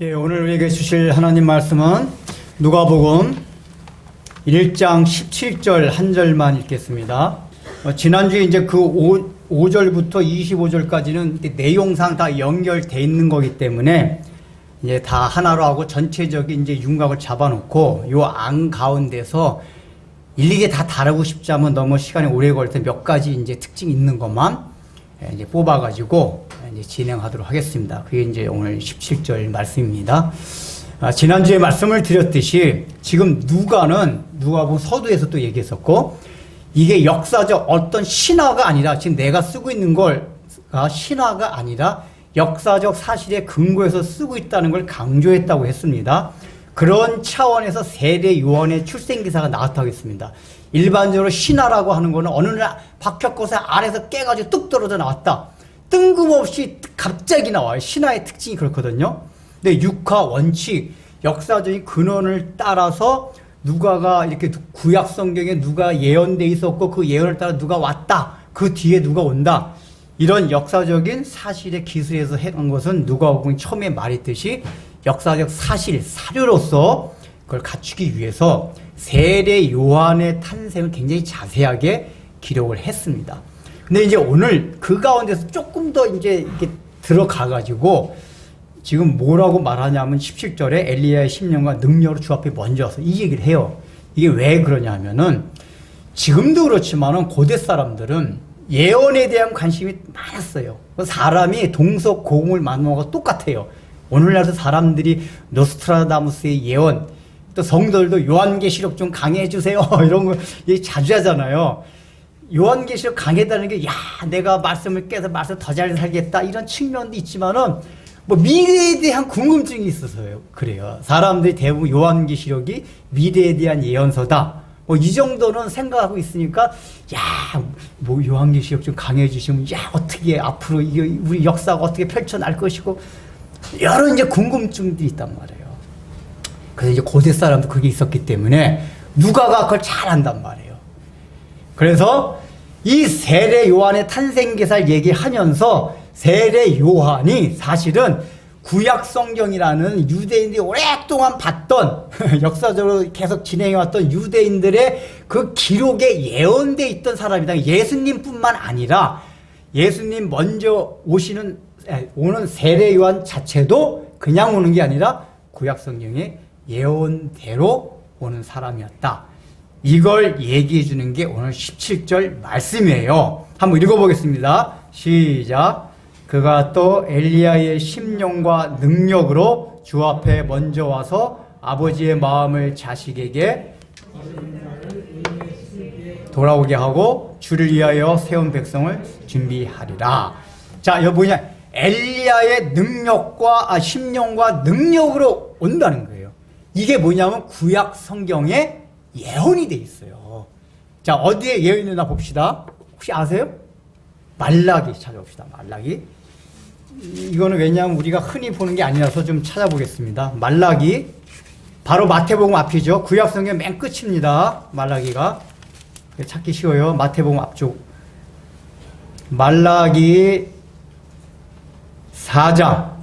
예, 오늘 우리에게 주실 하나님 말씀은 누가복음 1장 17절 한 절만 읽겠습니다. 지난주에 이제 그 5절부터 25절까지는 내용상 다 연결되어 있는 거기 때문에 이제 다 하나로 하고 전체적인 이제 윤곽을 잡아놓고 요 안 가운데서 일일이 다 다루고 싶자면 너무 시간이 오래 걸릴 때 몇 가지 이제 특징 있는 것만 이제 뽑아가지고 이제 진행하도록 하겠습니다. 그게 이제 오늘 17절 말씀입니다. 지난주에 말씀을 드렸듯이 지금 누가복음 서두에서 또 얘기했었고, 이게 역사적 어떤 신화가 아니라 지금 내가 쓰고 있는 걸 신화가 아니라 역사적 사실에 근거해서 쓰고 있다는 걸 강조했다고 했습니다. 그런 차원에서 세례 요한의 출생 기사가 나왔다고 했습니다. 일반적으로 신화라고 하는 거는 어느 날 박혁거사 아래서 깨가지고 뚝 떨어져 나왔다. 뜬금없이 갑자기 나와요. 신화의 특징이 그렇거든요. 근데 육화 원칙, 역사적인 근원을 따라서 누가가 이렇게 구약 성경에 누가 예언돼 있었고 그 예언을 따라 누가 왔다. 그 뒤에 누가 온다. 이런 역사적인 사실의 기술에서 해온 것은 누가복음이 처음에 말했듯이 역사적 사실, 사료로서 그걸 갖추기 위해서 세례 요한의 탄생을 굉장히 자세하게 기록을 했습니다. 근데 이제 오늘 그 가운데서 조금 더 이제 이렇게 들어가가지고 지금 뭐라고 말하냐면 17절에 엘리야의 심령과 능력으로 주 앞에 먼저 와서 이 얘기를 해요. 이게 왜 그러냐면은 지금도 그렇지만은 고대 사람들은 예언에 대한 관심이 많았어요. 사람이 동서고금을 만나는 것과 똑같아요. 오늘날도 사람들이 노스트라다무스의 예언, 또 성도들도 요한계시록 좀 강해해 주세요 이런 거 자주 하잖아요. 요한계시록 강해다는 게 내가 말씀을 깨서 말씀 더 잘 살겠다 이런 측면도 있지만은 뭐 미래에 대한 궁금증이 있어서요. 그래요. 사람들이 대부분 요한계시록이 미래에 대한 예언서다. 뭐 이 정도는 생각하고 있으니까 뭐 요한계시록 좀 강해해 주시면 어떻게 앞으로 이게 우리 역사가 어떻게 펼쳐날 것이고 여러 이제 궁금증들이 있단 말이에요. 그래서 이제 고대 사람도 그게 있었기 때문에 누가가 그걸 잘 안단 말이에요. 그래서 이 세례 요한의 탄생 기사를 얘기하면서 세례 요한이 사실은 구약 성경이라는 유대인들이 오랫동안 봤던 역사적으로 계속 진행해왔던 유대인들의 그 기록에 예언되어 있던 사람이다. 예수님뿐만 아니라 예수님 먼저 오는 세례 요한 자체도 그냥 오는 게 아니라 구약 성경의 예언대로 오는 사람이었다. 이걸 얘기해 주는 게 오늘 17절 말씀이에요. 한번 읽어보겠습니다. 시작. 그가 또 엘리야의 심령과 능력으로 주 앞에 먼저 와서 아버지의 마음을 자식에게 돌아오게 하고 주를 위하여 세운 백성을 준비하리라. 자, 이거 뭐냐? 엘리야의 심령과 능력으로 온다는 거예요. 이게 뭐냐면 구약 성경에 예언이 돼 있어요. 자, 어디에 예언이 있나 봅시다. 혹시 아세요? 말라기 찾아봅시다. 말라기. 이거는 왜냐하면 우리가 흔히 보는 게 아니라서 좀 찾아보겠습니다. 말라기. 바로 마태복음 앞이죠. 구약 성경 맨 끝입니다. 말라기가. 찾기 쉬워요. 마태복음 앞쪽. 말라기 4장.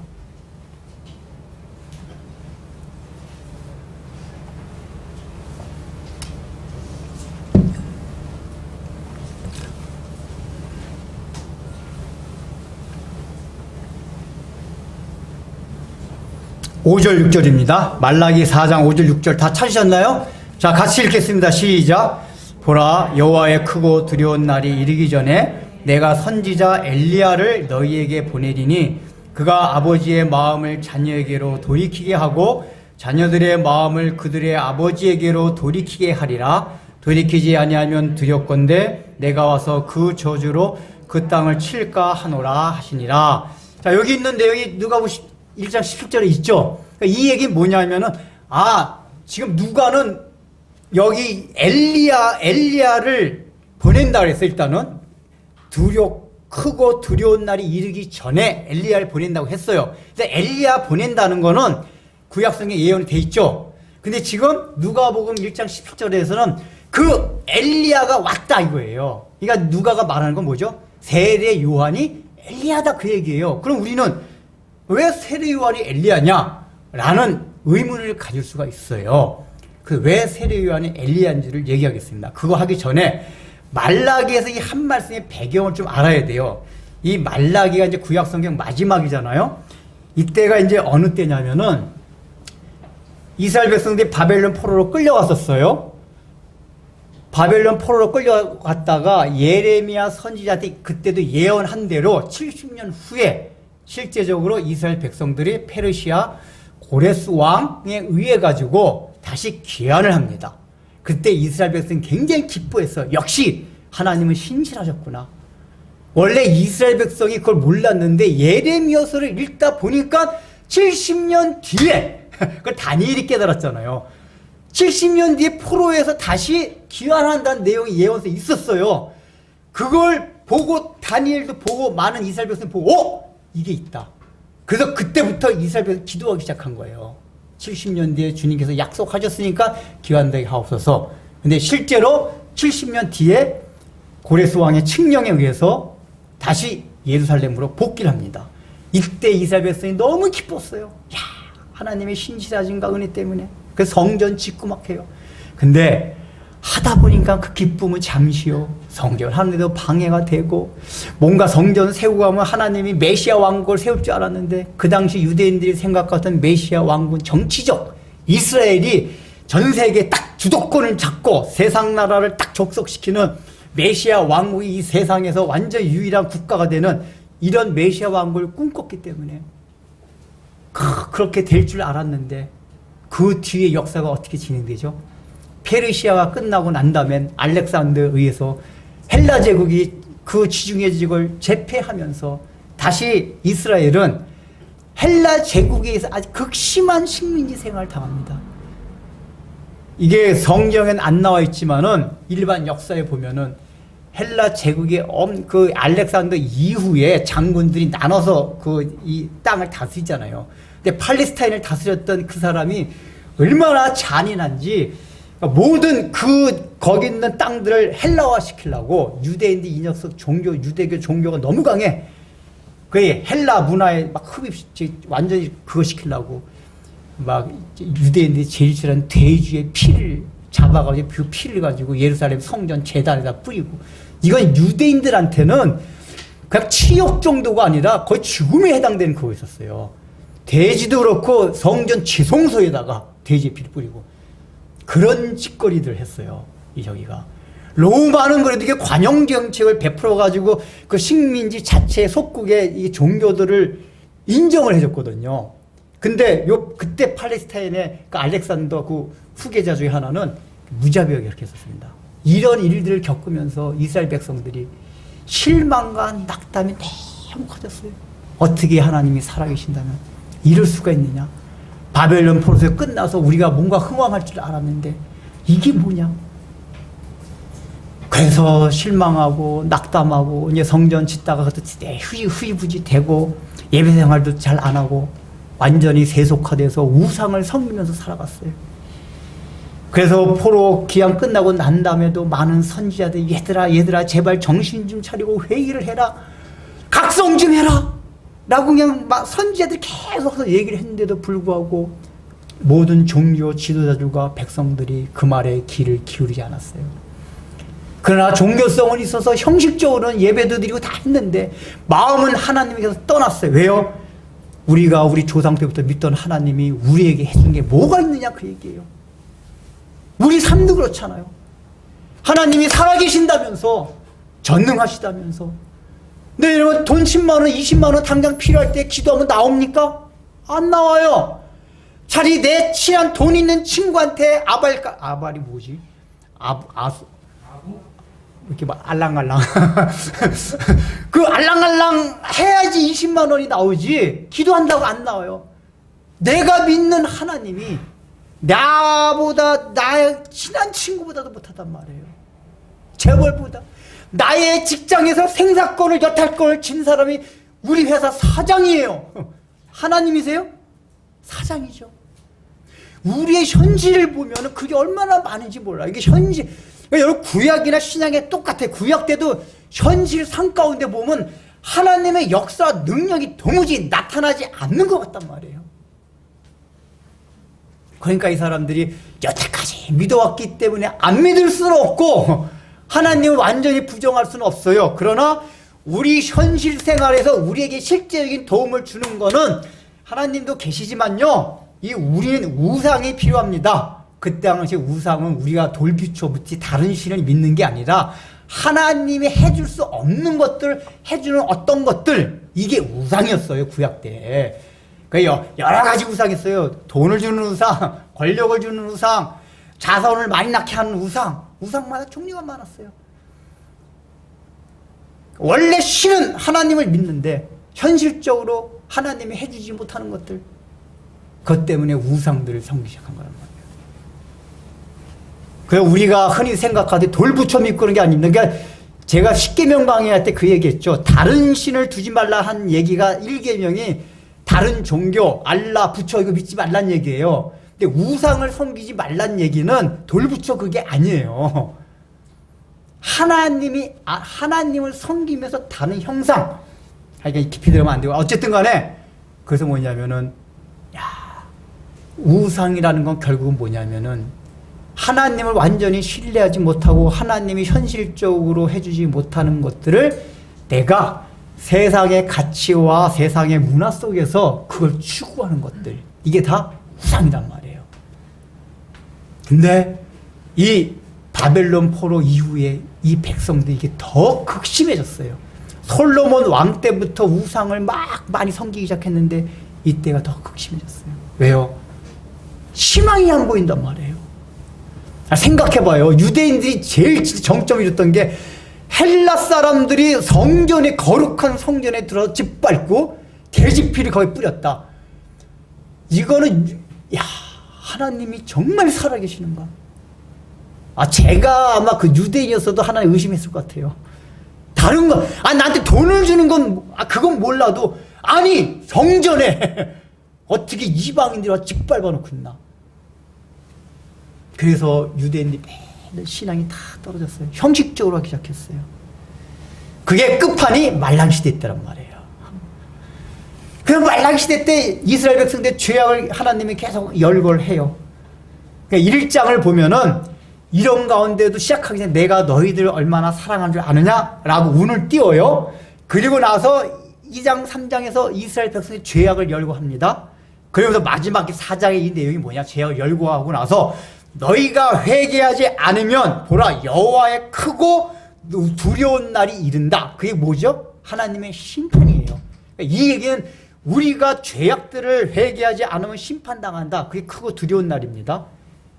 5절 6절입니다. 말라기 4장 5절 6절 다 찾으셨나요? 자, 같이 읽겠습니다. 시작. 보라, 여호와의 크고 두려운 날이 이르기 전에 내가 선지자 엘리야를 너희에게 보내리니 그가 아버지의 마음을 자녀에게로 돌이키게 하고 자녀들의 마음을 그들의 아버지에게로 돌이키게 하리라. 돌이키지 아니하면 두렵건대 내가 와서 그 저주로 그 땅을 칠까 하노라 하시니라. 자, 여기 있는 내용이 누가복음 1장 17절에 있죠. 그러니까 이 얘기는 뭐냐면은 지금 누가는 여기 엘리야를 보낸다 그랬어요. 일단은 크고 두려운 날이 이르기 전에 엘리야를 보낸다고 했어요. 그래서 엘리야 보낸다는 거는 구약성경에 예언이 돼 있죠. 근데 지금 누가복음 1장 17절에서는 그 엘리야가 왔다 이거예요. 그러니까 누가가 말하는 건 뭐죠? 세례 요한이 엘리야다 그 얘기예요. 그럼 우리는 왜 세례 요한이 엘리야냐? 라는 의문을 가질 수가 있어요. 그 왜 세례 요한이 엘리야인지를 얘기하겠습니다. 그거 하기 전에 말라기에서 이 한 말씀의 배경을 좀 알아야 돼요. 이 말라기가 이제 구약 성경 마지막이잖아요. 이때가 이제 어느 때냐면은 이스라엘 백성들이 바벨론 포로로 끌려갔었어요. 바벨론 포로로 끌려갔다가 예레미야 선지자한테 그때도 예언한 대로 70년 후에 실제적으로 이스라엘 백성들이 페르시아 고레스 왕에 의해 가지고 다시 귀환을 합니다. 그때 이스라엘 백성이 굉장히 기뻐했어요. 역시 하나님은 신실하셨구나. 원래 이스라엘 백성이 그걸 몰랐는데 예레미야서를 읽다 보니까 70년 뒤에 그걸 다니엘이 깨달았잖아요. 70년 뒤에 포로에서 다시 귀환한다는 내용이 예언서에 있었어요. 그걸 보고 다니엘도 보고 많은 이스라엘 백성이 보고 이게 있다. 그래서 그때부터 이스라엘 백성이 기도하기 시작한 거예요. 70년 뒤에 주님께서 약속하셨으니까 귀환되게 하옵소서. 근데 실제로 70년 뒤에 고레스 왕의 칙령에 의해서 다시 예루살렘으로 복귀를 합니다. 이때 이스라엘 백성이 너무 기뻤어요. 야, 하나님의 신실하신가 은혜 때문에. 그래서 성전 짓고 막 해요. 근데 하다 보니까 그 기쁨은 잠시요. 성전을 하는데도 방해가 되고 뭔가 성전 세우고 가면 하나님이 메시아 왕국을 세울 줄 알았는데 그 당시 유대인들이 생각했던 메시아 왕국은 정치적 이스라엘이 전 세계에 딱 주도권을 잡고 세상 나라를 딱 접속시키는 메시아 왕국이 이 세상에서 완전히 유일한 국가가 되는 이런 메시아 왕국을 꿈꿨기 때문에 그렇게 될 줄 알았는데 그 뒤에 역사가 어떻게 진행되죠? 페르시아가 끝나고 난 다음엔 알렉산더에 의해서 헬라 제국이 그 지중해 지역을 제패하면서 다시 이스라엘은 헬라 제국에 의해서 아주 극심한 식민지 생활을 당합니다. 이게 성경엔 안 나와 있지만은 일반 역사에 보면은 헬라 제국의 그 알렉산더 이후에 장군들이 나눠서 이 땅을 다스리잖아요. 근데 팔레스타인을 다스렸던 그 사람이 얼마나 잔인한지 모든 거기 있는 땅들을 헬라화 시키려고 유대인들 이 녀석 유대교 종교가 너무 강해. 그 헬라 문화에 막 완전히 그거 시키려고 막 유대인들이 제일 싫어하는 돼지의 피를 잡아가지고 그 피를 가지고 예루살렘 성전 제단에다 뿌리고 이건 유대인들한테는 그냥 치욕 정도가 아니라 거의 죽음에 해당되는 그거 있었어요. 돼지도 그렇고 성전 지성소에다가 돼지의 피를 뿌리고 그런 짓거리들을 했어요. 저기가 로마는 그래도 이게 관용 정책을 베풀어 가지고 그 식민지 자체 속국의 이 종교들을 인정을 해줬거든요. 근데 그때 팔레스타인의 그 알렉산더 그 후계자 중에 하나는 무자비하게 이렇게 했었습니다. 이런 일들을 겪으면서 이스라엘 백성들이 실망과 낙담이 너무 커졌어요. 어떻게 하나님이 살아계신다면 이럴 수가 있느냐? 바벨론 포로에서 끝나서 우리가 뭔가 흥왕할 줄 알았는데 이게 뭐냐? 그래서 실망하고 낙담하고 이제 성전 짓다가 그것도 후지부지 되고 예배 생활도 잘 안 하고 완전히 세속화돼서 우상을 섬기면서 살아갔어요. 그래서 포로 기한 끝나고 난 다음에도 많은 선지자들이 얘들아 제발 정신 좀 차리고 회의를 해라. 각성 좀 해라. 라고 그냥 막 선지자들이 계속 얘기를 했는데도 불구하고 모든 종교 지도자들과 백성들이 그 말에 귀를 기울이지 않았어요. 그러나 종교성은 있어서 형식적으로는 예배도 드리고 다 했는데 마음은 하나님에게서 떠났어요. 왜요? 우리가 우리 조상 때부터 믿던 하나님이 우리에게 해준 게 뭐가 있느냐 그 얘기예요. 우리 삶도 그렇잖아요. 하나님이 살아계신다면서 전능하시다면서 네, 여러분 돈 10만 원, 20만 원 당장 필요할 때 기도하면 나옵니까? 안 나와요. 차라리 내 친한 돈 있는 친구한테 아발이 뭐지? 이렇게 막 알랑알랑 그 알랑알랑 해야지 20만 원이 나오지 기도한다고 안 나와요. 내가 믿는 하나님이 나보다 나의 친한 친구보다도 못하단 말이에요. 재벌보다 나의 직장에서 생사권을 여탈권을 진 사람이 우리 회사 사장이에요. 하나님이세요? 사장이죠. 우리의 현실을 보면 그게 얼마나 많은지 몰라요. 이게 현실. 여러분 구약이나 신약에 똑같아요. 구약 때도 현실 상 가운데 보면 하나님의 역사 능력이 도무지 나타나지 않는 것 같단 말이에요. 그러니까 이 사람들이 여태까지 믿어왔기 때문에 안 믿을 수는 없고 하나님을 완전히 부정할 수는 없어요. 그러나 우리 현실 생활에서 우리에게 실제적인 도움을 주는 거는 하나님도 계시지만요, 이 우리는 우상이 필요합니다. 그때 당시 우상은 우리가 돌비춰붙이 다른 신을 믿는 게 아니라 하나님이 해줄 수 없는 것들, 해주는 어떤 것들, 이게 우상이었어요, 구약 때. 그러니까 여러 가지 우상이 있어요. 돈을 주는 우상, 권력을 주는 우상, 자손을 많이 낳게 하는 우상, 우상마다 종류가 많았어요. 원래 신은 하나님을 믿는데 현실적으로 하나님이 해주지 못하는 것들, 그것 때문에 우상들을 섬기기 시작한 거란 말이에요. 그래서 우리가 흔히 생각하듯 돌 붙여 믿고 그런 게 아닙니다. 그러니까 제가 십계명 강의할 때 그 얘기했죠. 다른 신을 두지 말라 한 얘기가 1계명이 다른 종교, 알라, 부처 이거 믿지 말란 얘기예요. 근데 우상을 섬기지 말란 얘기는 돌 붙여 그게 아니에요. 하나님을 섬기면서 다른 형상, 하여간 깊이 들어가면 안 되고, 어쨌든 간에, 그래서 뭐냐면은, 우상이라는 건 결국은 뭐냐면은, 하나님을 완전히 신뢰하지 못하고, 하나님이 현실적으로 해주지 못하는 것들을 내가 세상의 가치와 세상의 문화 속에서 그걸 추구하는 것들, 이게 다 우상이란 말이에요. 근데, 이 바벨론 포로 이후에 이 백성들이 이게 더 극심해졌어요. 솔로몬 왕 때부터 우상을 막 많이 섬기기 시작했는데 이때가 더 극심해졌어요. 왜요? 희망이 안 보인단 말이에요. 생각해봐요. 유대인들이 제일 정점이 있었던 게 헬라 사람들이 성전에, 거룩한 성전에 들어서 짓밟고 돼지피를 거기 뿌렸다. 이거는 하나님이 정말 살아계시는가? 제가 아마 그 유대인이었어도 하나님 의심했을 것 같아요. 다른 거, 나한테 돈을 주는 건, 그건 몰라도, 아니, 성전에 어떻게 이방인들이 와서 짓밟아 놓고 있나. 그래서 유대인들이 매일 신앙이 다 떨어졌어요. 형식적으로 하기 시작했어요. 그게 끝판이 말랑시대 있다란 말이에요. 그 말랑시대 때 이스라엘 백성들 죄악을 하나님이 계속 열거해요. 그러니까 1장을 보면은 이런 가운데도 시작하기 전에 내가 너희들을 얼마나 사랑하는 줄 아느냐라고 운을 띄워요. 그리고 나서 2장 3장에서 이스라엘 백성의 죄악을 열거합니다. 그러면서 마지막 4장의 이 내용이 뭐냐, 죄악을 열거하고 나서 너희가 회개하지 않으면 보라 여호와의 크고 두려운 날이 이른다. 그게 뭐죠? 하나님의 심판이에요. 그러니까 이 얘기는 우리가 죄악들을 회개하지 않으면 심판당한다. 그게 크고 두려운 날입니다.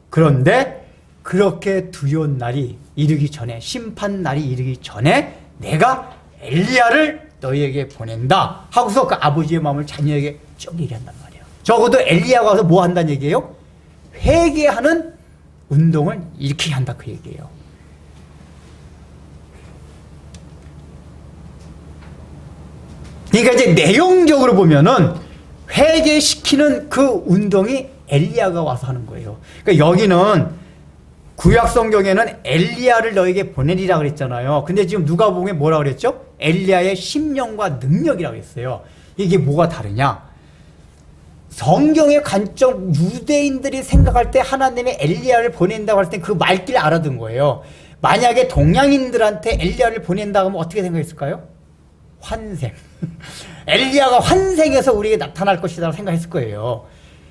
그런데 그렇게 두려운 날이 이르기 전에, 심판 날이 이르기 전에 내가 엘리야를 너희에게 보낸다 하고서 그 아버지의 마음을 자녀에게 쭉 얘기한단 말이에요. 적어도 엘리야가 와서 뭐 한다는 얘기예요? 회개하는 운동을 일으키게 한다, 그 얘기예요. 그러니까 이제 내용적으로 보면은 회개시키는 그 운동이 엘리야가 와서 하는 거예요. 그러니까 여기는 구약 성경에는 엘리야를 너에게 보내리라 그랬잖아요. 근데 지금 누가복음에 뭐라 그랬죠? 엘리야의 심령과 능력이라고 했어요. 이게 뭐가 다르냐? 성경의 관점, 유대인들이 생각할 때 하나님의 엘리야를 보낸다고 할 때 그 말귀를 알아듣은 거예요. 만약에 동양인들한테 엘리야를 보낸다고 하면 어떻게 생각했을까요? 환생. 엘리야가 환생해서 우리에게 나타날 것이라고 생각했을 거예요.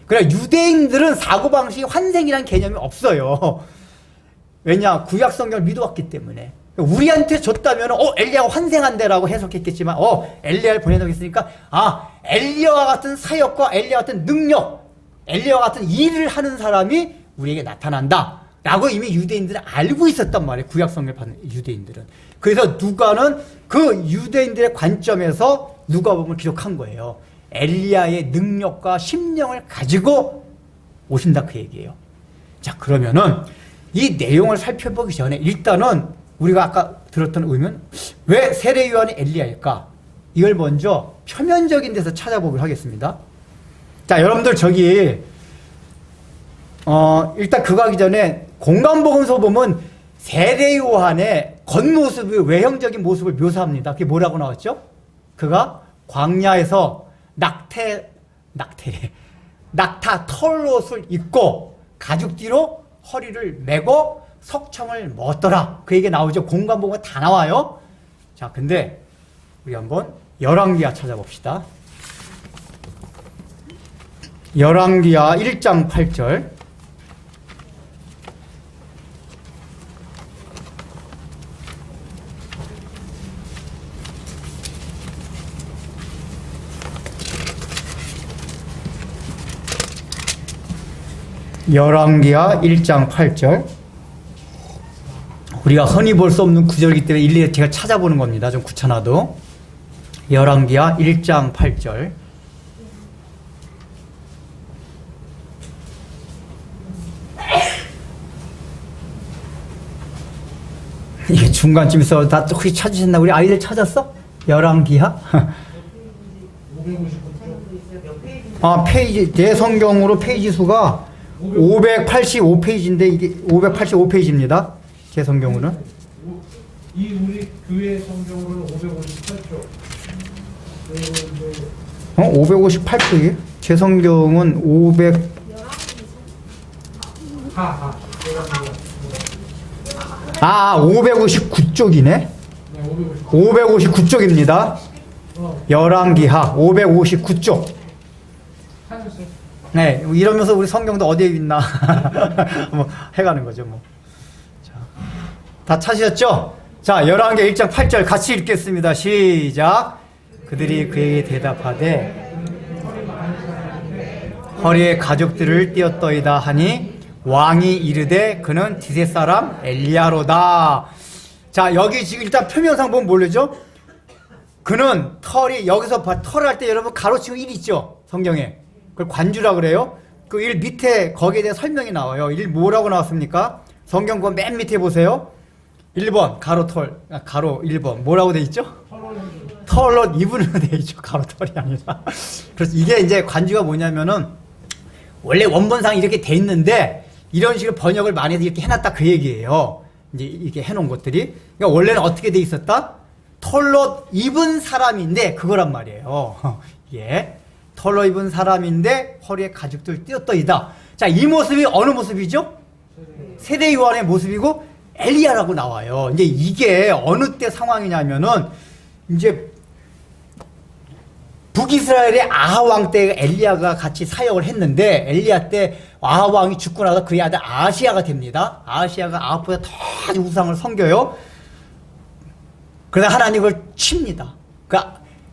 그래, 유대인들은 사고방식이 환생이라는 개념이 없어요. 왜냐? 구약 성경을 믿어왔기 때문에. 우리한테 줬다면 엘리야가 환생한대라고 해석했겠지만 엘리야를 보낸다고 했으니까 엘리야와 같은 사역과 엘리야와 같은 능력, 엘리야와 같은 일을 하는 사람이 우리에게 나타난다 라고 이미 유대인들은 알고 있었단 말이에요. 구약 성경을 받는 유대인들은. 그래서 누가는 그 유대인들의 관점에서 누가복음을 기록한 거예요. 엘리야의 능력과 심령을 가지고 오신다, 그 얘기예요. 자, 그러면은 이 내용을 살펴보기 전에 일단은 우리가 아까 들었던 의문, 왜 세례 요한이 엘리야일까? 이걸 먼저 표면적인 데서 찾아보기로 하겠습니다. 자, 여러분들 저기 일단 그거 하기 전에 공간복음서 보면 세례 요한의 겉모습이 외형적인 모습을 묘사합니다. 그게 뭐라고 나왔죠? 그가 광야에서 낙타 털옷을 입고 가죽 뒤로 허리를 메고 석청을 먹었더라. 그 얘기 나오죠. 공간 보면 다 나와요. 자, 근데 우리 한번 열왕기하 찾아봅시다. 열왕기하 1장 8절. 열왕기하 1장 8절. 우리가 흔히 볼 수 없는 구절이기 때문에 일일이 제가 찾아보는 겁니다. 좀 귀찮아도. 열왕기하 1장 8절. 이게 중간쯤에서 다 혹시 찾으셨나? 우리 아이들 찾았어? 열왕기하? 아, 페이지, 내 성경으로 페이지 수가 585페이지인데 이게 585페이지입니다. 제 성경으로는. 이 우리 교회 성경으로는 558조. 558페이지? 제 성경은 500. 아, 559쪽이네. 네, 559쪽입니다. 열왕기하 559쪽. 찾았어요. 네, 이러면서 우리 성경도 어디에 있나 뭐 해가는 거죠, 뭐. 자, 다 찾으셨죠? 자, 열왕기하 1장 8절 같이 읽겠습니다. 시작. 그들이 그에게 대답하되 허리에 가죽들을 띄었더이다 하니 왕이 이르되 그는 디셋 사람 엘리야로다. 자, 여기 지금 일단 표면상 보면 모르죠? 그는 털이 여기서 털을 할 때 여러분 가로치고 1 있죠? 성경에. 그걸 관주라 그래요. 그 1 밑에 거기에 대한 설명이 나와요. 1 뭐라고 나왔습니까? 성경 그 맨 밑에 보세요. 1번 가로 털, 가로 1번 뭐라고 돼 있죠? 털옷 입으로 돼 있죠. 가로 털이 아니라. 그래서 이게 이제 관주가 뭐냐면은 원래 원본상 이렇게 돼 있는데 이런 식으로 번역을 많이 해서 이렇게 해놨다 그 얘기예요. 이제 이렇게 해놓은 것들이. 그러니까 원래는 어떻게 돼 있었다? 털옷 입은 사람인데 그거란 말이에요. 예. 털로 입은 사람인데 허리에 가죽들 띄었더이다. 자, 이 모습이 어느 모습이죠? 세대 요한의 모습이고 엘리야라고 나와요. 이제 이게 어느 때 상황이냐면은 이제 북이스라엘의 아하 왕 때 엘리야가 같이 사역을 했는데 엘리야 때 아하 왕이 죽고 나서 그의 아들 아하시야가 됩니다. 아하시야가 아합보다 더 우상을 섬겨요. 그러다 하나님을 칩니다.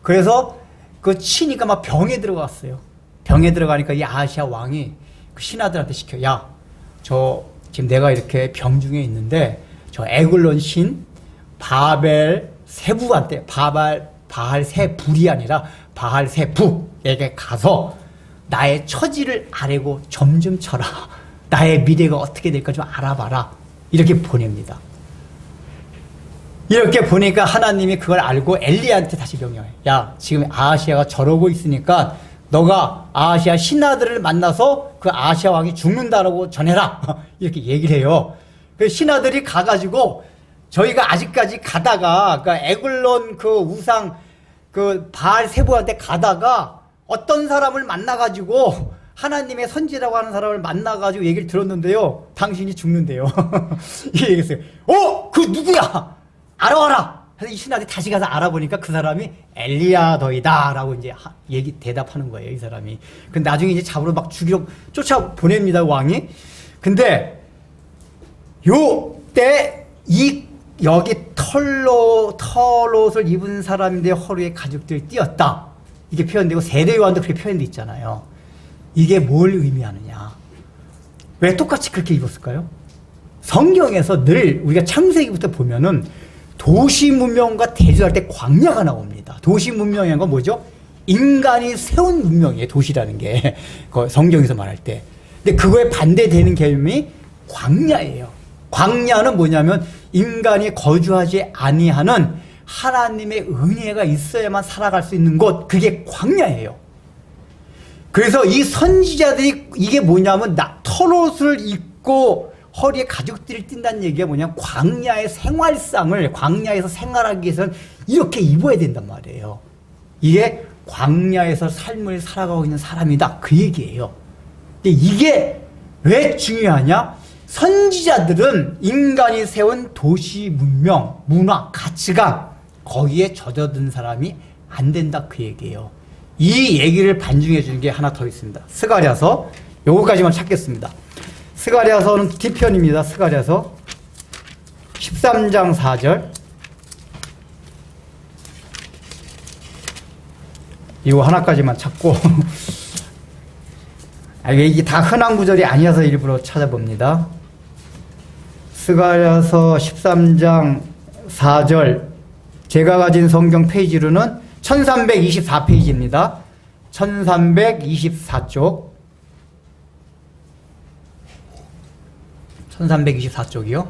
그래서 그 치니까 막 병에 들어갔어요. 병에 들어가니까 이 아하시야 왕이 그 신하들한테 시켜. 야, 저 지금 내가 이렇게 병중에 있는데 저 에글론 신 바벨 세부한테 바알 세불이 아니라 바알 세부에게 가서 나의 처지를 아뢰고 점 좀 쳐라. 나의 미래가 어떻게 될까 좀 알아봐라. 이렇게 보냅니다. 이렇게 보니까 하나님이 그걸 알고 엘리야한테 다시 명령해. 야, 지금 아하시야가 저러고 있으니까 너가 아하시야 신하들을 만나서 그 아하시야 왕이 죽는다라고 전해라. 이렇게 얘기를 해요. 그 신하들이 가가지고 저희가 아직까지 가다가 그 에글론 그 우상 그 바알 세부한테 가다가 어떤 사람을 만나가지고 하나님의 선지라고 하는 사람을 만나가지고 얘기를 들었는데요. 당신이 죽는데요. 이 얘기했어요. 그 누구야? 알아와라! 그래서 이 신하들이 다시 가서 알아보니까 그 사람이 엘리야더이다 라고 이제 대답하는 거예요, 이 사람이. 근데 나중에 이제 잡으러 막 죽이러 쫓아 보냅니다, 왕이. 근데 요때 여기 털옷을 입은 사람인데 허리에 가죽들이 띄었다. 이게 표현되고 세례 요한도 그렇게 표현돼 있잖아요. 이게 뭘 의미하느냐? 왜 똑같이 그렇게 입었을까요? 성경에서 늘 우리가 창세기부터 보면은 도시 문명과 대조할 때 광야가 나옵니다. 도시 문명이란 건 뭐죠? 인간이 세운 문명이에요. 도시라는 게 성경에서 말할 때. 근데 그거에 반대되는 개념이 광야예요. 광야는 뭐냐면 인간이 거주하지 아니하는 하나님의 은혜가 있어야만 살아갈 수 있는 곳, 그게 광야예요. 그래서 이 선지자들이 이게 뭐냐면 털옷을 입고 허리에 가죽들을 띈다는 얘기가 뭐냐면 광야의 생활상을 광야에서 생활하기 위해서는 이렇게 입어야 된단 말이에요. 이게 광야에서 삶을 살아가고 있는 사람이다, 그 얘기예요. 근데 이게 왜 중요하냐? 선지자들은 인간이 세운 도시 문명, 문화, 가치관 거기에 젖어든 사람이 안 된다 그 얘기예요. 이 얘기를 반증해 주는 게 하나 더 있습니다. 스가랴서 요거까지만 찾겠습니다. 스가랴서는 뒤편입니다. 스가랴서 13장 4절 이거 하나까지만 찾고 이게 다 흔한 구절이 아니어서 일부러 찾아봅니다. 스가랴서 13장 4절 제가 가진 성경 페이지로는 1324페이지입니다. 1324쪽 1324쪽이요.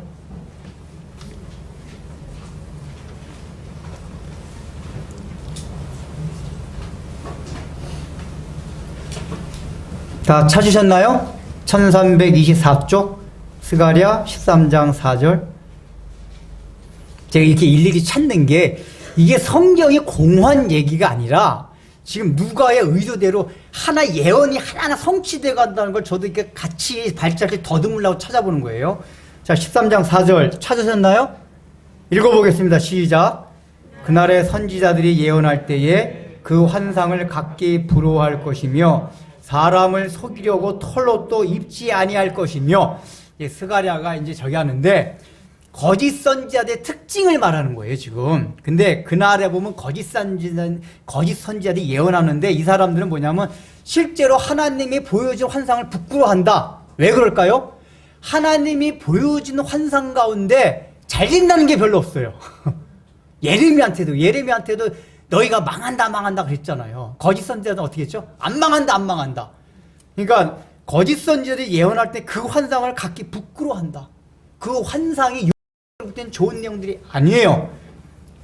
다 찾으셨나요? 1324쪽 스가랴 13장 4절. 제가 이렇게 일일이 찾는 게 이게 성경이 공허한 얘기가 아니라 지금 누가의 의도대로 하나 예언이 하나하나 성취되어 간다는 걸 저도 이렇게 같이 발자취 더듬으려고 찾아보는 거예요. 자, 13장 4절 찾으셨나요? 읽어보겠습니다. 시작. 그날의 선지자들이 예언할 때에 그 환상을 각기 부러워할 것이며 사람을 속이려고 털로 또 입지 아니할 것이며. 스가랴가 이제 저기 하는데 거짓 선지자들의 특징을 말하는 거예요 지금. 근데 그날에 보면 거짓 선지자들이 예언하는데 이 사람들은 뭐냐면 실제로 하나님이 보여준 환상을 부끄러워한다. 왜 그럴까요? 하나님이 보여준 환상 가운데 잘 된다는 게 별로 없어요. 예레미야한테도 너희가 망한다 그랬잖아요. 거짓 선지자들은 어떻게 했죠? 안 망한다. 그러니까 거짓 선지자들이 예언할 때 그 환상을 갖기 부끄러워한다. 그 환상이 된 좋은 내용들이 아니에요.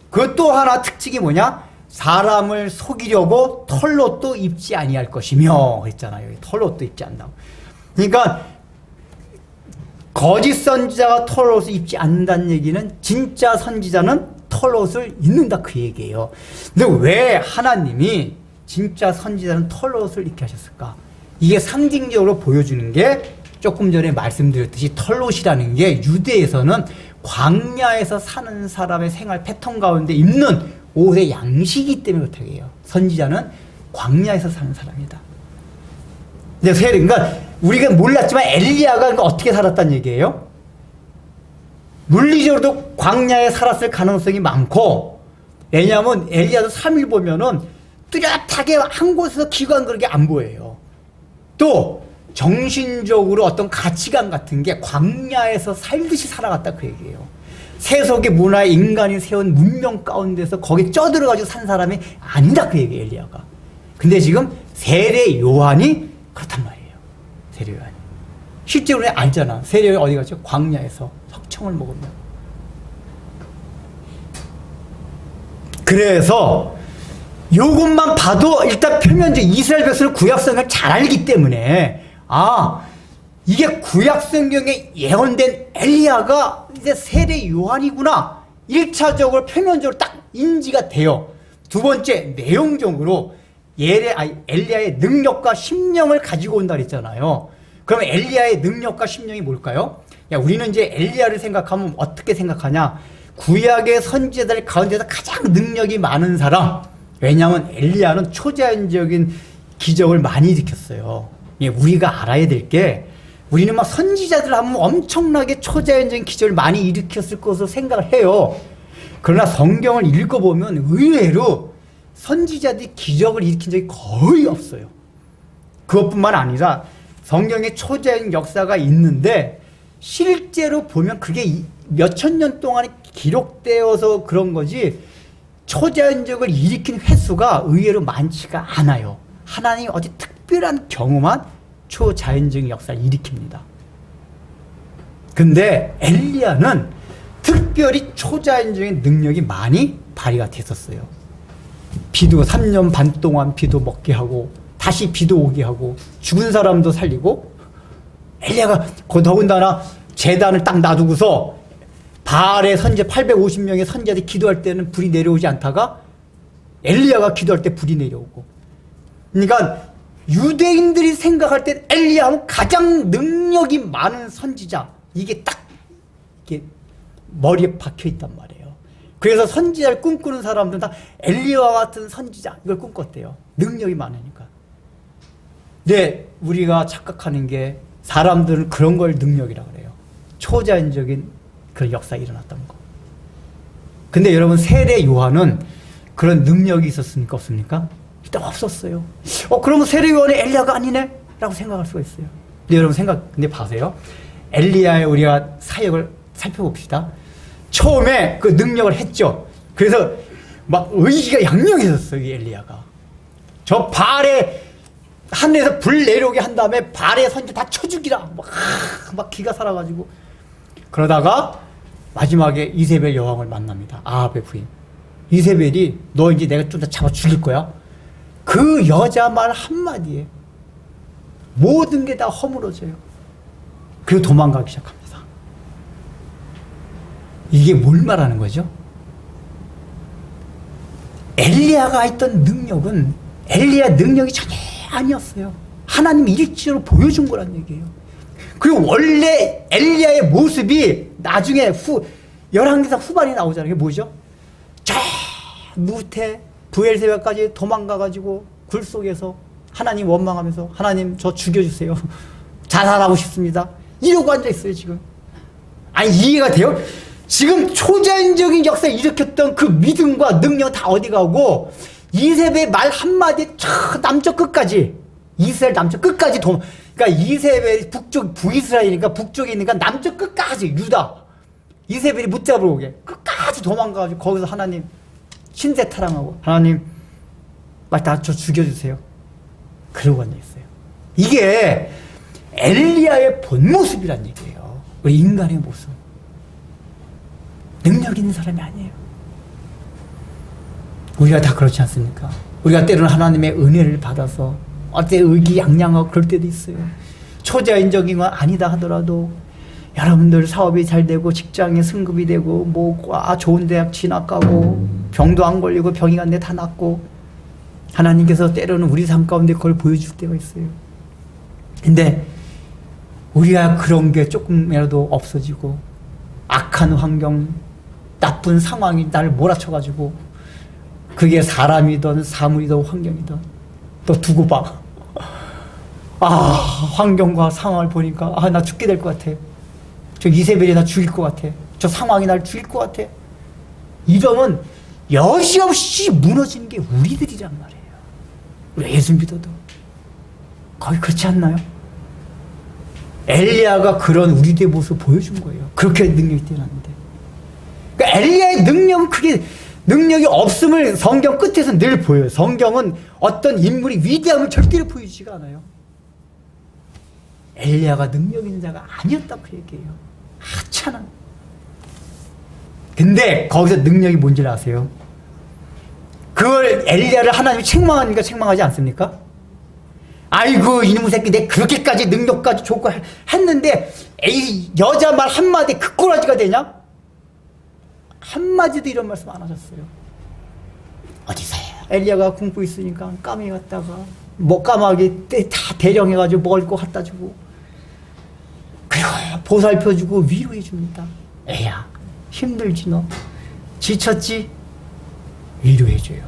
그 또 하나 특징이 뭐냐? 사람을 속이려고 털옷도 입지 아니할 것이며 했잖아요. 털옷도 입지 않는다고. 그러니까 거짓 선지자가 털옷을 입지 않는다는 얘기는 진짜 선지자는 털옷을 입는다 그 얘기예요. 근데 왜 하나님이 진짜 선지자는 털옷을 입게 하셨을까? 이게 상징적으로 보여주는 게 조금 전에 말씀드렸듯이 털옷이라는 게 유대에서는 광야에서 사는 사람의 생활 패턴 가운데 입는 옷의 양식이기 때문에 그렇다고 해요. 선지자는 광야에서 사는 사람이다. 그러니까 우리가 몰랐지만 엘리야가 어떻게 살았다는 얘기예요? 물리적으로도 광야에 살았을 가능성이 많고, 왜냐하면 엘리야도 3일 보면은 뚜렷하게 한 곳에서 기관 그렇게 안 보여요. 또 정신적으로 어떤 가치관 같은 게 광야에서 살듯이 살아갔다 그 얘기예요. 세속의 문화에 인간이 세운 문명 가운데서 거기 쪄들어가지고 산 사람이 아니다 그 얘기예요 엘리야가. 근데 지금 세례 요한이 그렇단 말이에요. 세례 요한이 실제로 알잖아. 세례 요한이 어디 갔죠? 광야에서 석청을 먹으면. 그래서 요것만 봐도 일단 표면적 이스라엘 백성을 구약성경을 잘 알기 때문에 이게 구약성경에 예언된 엘리야가 이제 세례 요한이구나 1차적으로 표면적으로 딱 인지가 돼요. 두 번째 내용적으로 엘리야의 능력과 심령을 가지고 온다 그랬잖아요. 그럼 엘리야의 능력과 심령이 뭘까요? 우리는 이제 엘리야를 생각하면 어떻게 생각하냐? 구약의 선지자들 가운데서 가장 능력이 많은 사람. 왜냐하면 엘리야는 초자연적인 기적을 많이 일으켰어요. 우리가 알아야 될 게 우리는 막 선지자들 하면 엄청나게 초자연적인 기적을 많이 일으켰을 것으로 생각을 해요. 그러나 성경을 읽어보면 의외로 선지자들이 기적을 일으킨 적이 거의 없어요. 그것뿐만 아니라 성경에 초자연 역사가 있는데 실제로 보면 그게 몇천 년 동안 기록되어서 그런 거지 초자연적을 일으킨 횟수가 의외로 많지가 않아요. 하나님이 어디 특별한 경우만 초자연적인 역사를 일으킵니다. 근데 엘리야는 특별히 초자연적인 능력이 많이 발휘가 됐었어요. 비도 3년 반 동안 비도 먹게 하고 다시 비도 오게 하고 죽은 사람도 살리고 엘리야가 더군다나 제단을 딱 놔두고서 바알의 선지 850명의 선지자들이 기도할 때는 불이 내려오지 않다가 엘리야가 기도할 때 불이 내려오고. 그러니까 유대인들이 생각할 땐 엘리야 하면 가장 능력이 많은 선지자. 이게 딱 이게 머리에 박혀 있단 말이에요. 그래서 선지자를 꿈꾸는 사람들은 다 엘리야와 같은 선지자 이걸 꿈꿨대요. 능력이 많으니까. 근데 우리가 착각하는 게 사람들은 그런 걸 능력이라고 그래요. 초자연적인 그런 역사가 일어났던 거. 근데 여러분 세례 요한은 그런 능력이 있었습니까? 없습니까? 일단 없었어요. 그러면 세례 요한이 엘리야가 아니네? 라고 생각할 수가 있어요. 근데 여러분 근데 봐세요. 엘리야의 우리가 사역을 살펴봅시다. 처음에 그 능력을 했죠. 그래서 막 의기가 양력해졌어요. 이 엘리야가. 저 발에 하늘에서 불 내려오게 한 다음에 발에 선지 다 쳐죽이라 막 기가 살아가지고 그러다가 마지막에 이세벨 여왕을 만납니다. 아합의 부인. 이세벨이 너 이제 내가 좀 더 잡아 죽일 거야. 그 여자 말 한마디에 모든 게 다 허물어져요. 그리고 도망가기 시작합니다. 이게 뭘 말하는 거죠? 엘리야가 했던 능력은 엘리야 능력이 전혀 아니었어요. 하나님이 일지로 보여준 거란 얘기예요. 그리고 원래 엘리야의 모습이 나중에 열왕기상 후반에 나오잖아요. 그게 뭐죠? 저 무태 부엘세바까지 도망가가지고 굴 속에서 하나님 원망하면서 하나님 저 죽여주세요. 자살하고 싶습니다. 이러고 앉아있어요 지금. 아니 이해가 돼요? 지금 초자연적인 역사를 일으켰던 그 믿음과 능력 다 어디 가고 이세벨 말 한마디에 남쪽 끝까지 이스라엘 남쪽 끝까지 그러니까 이세벨이 부이스라엘이니까 북쪽에 있으니까 남쪽 끝까지 유다 이세벨이 붙잡으러 오게 끝까지 도망가가지고 거기서 하나님 신세 타랑하고 하나님 막 다 저 죽여주세요. 그러고 앉아있어요. 이게 엘리야의 본 모습이란 얘기예요. 우리 인간의 모습. 능력 있는 사람이 아니에요. 우리가 다 그렇지 않습니까? 우리가 때로는 하나님의 은혜를 받아서 어때 의기양양하고 그럴 때도 있어요. 초자연적인 건 아니다 하더라도 여러분들 사업이 잘 되고 직장에 승급이 되고 좋은 대학 진학 가고 병도 안 걸리고 병이 갔는데 다 낫고 하나님께서 때로는 우리 삶 가운데 그걸 보여줄 때가 있어요. 근데 우리가 그런 게 조금이라도 없어지고 악한 환경, 나쁜 상황이 나를 몰아쳐가지고 그게 사람이든 사물이든 환경이든 또 두고 봐. 환경과 상황을 보니까 나 죽게 될 것 같아. 저 이세벨이 나 죽일 것 같아. 저 상황이 날 죽일 것 같아. 이러면 여지없이 무너지는 게 우리들이란 말이에요. 우리 예수 믿어도 거의 그렇지 않나요? 엘리야가 그런 우리들의 모습을 보여준 거예요. 그렇게 능력이 뛰어났는데. 그러니까 엘리야의 능력은 크게 능력이 없음을 성경 끝에서 늘 보여요. 성경은 어떤 인물이 위대함을 절대로 보여주지가 않아요. 엘리야가 능력 있는 자가 아니었다고 얘기해요. 하찮아. 근데 거기서 능력이 뭔지를 아세요? 그걸 엘리야를 하나님이 책망하니까 책망하지 않습니까? 아이고 이놈의 새끼 내 그렇게까지 능력까지 좋고 했는데 여자 말 한마디에 그 꼬라지가 되냐? 한마디도 이런 말씀 안 하셨어요. 어디서요? 엘리야가 굶고 있으니까 까마귀 갔다가 까마귀 다 대령해가지고 먹을 거 갖다 주고 그리고 보살펴주고 위로해줍니다. 애야 힘들지 너? 지쳤지? 위로해줘요.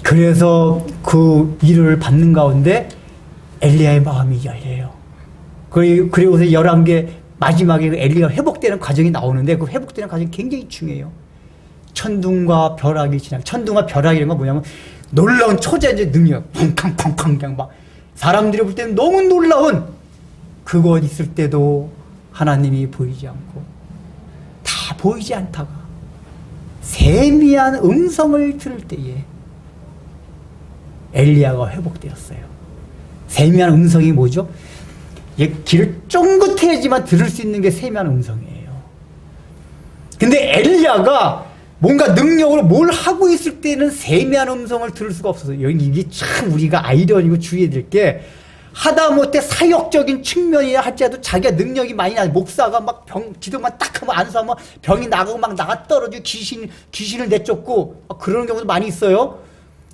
그래서 그 위로를 받는 가운데 엘리야의 마음이 열려요. 그리고서 11개 마지막에 엘리야가 회복되는 과정이 나오는데 그 회복되는 과정이 굉장히 중요해요. 천둥과 벼락이 천둥과 벼락 이런 건 뭐냐면 놀라운 초자연적 능력 팡팡팡팡 그냥 막 사람들이 볼 때는 너무 놀라운 그것 있을 때도 하나님이 보이지 않고 다 보이지 않다가 세미한 음성을 들을 때에 엘리야가 회복되었어요. 세미한 음성이 뭐죠? 귀를 쫑긋해야지만 들을 수 있는 게 세미한 음성이에요. 근데 엘리야가 뭔가 능력으로 뭘 하고 있을 때는 세미한 음성을 들을 수가 없어서 여기 이게 참 우리가 아이러니고 주의해야 될 게 하다못해 사역적인 측면이라 할지라도 자기가 능력이 많이 나 목사가 막 기도만 딱 하면 안수하면 병이 나가고 막 나가 떨어지고 귀신을 내쫓고 그러는 경우도 많이 있어요.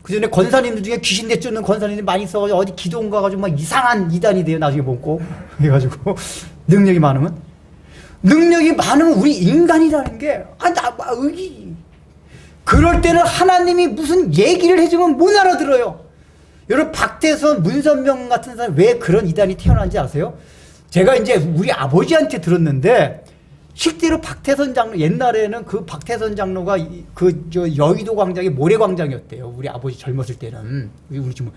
그 전에 권사님들 중에 귀신 내쫓는 권사님들이 많이 있어가지고 어디 기도원 가가지고 막 이상한 이단이 돼요. 나중에 먹고. 해가지고. 능력이 많으면. 능력이 많으면 우리 인간이라는 게, 그럴 때는 하나님이 무슨 얘기를 해주면 못 알아들어요. 여러분, 박태선, 문선명 같은 사람 왜 그런 이단이 태어난지 아세요? 제가 이제 우리 아버지한테 들었는데, 실제로 박태선 장로, 옛날에는 그 박태선 장로가 여의도 광장이 모래광장이었대요. 우리 아버지 젊었을 때는. 우리 집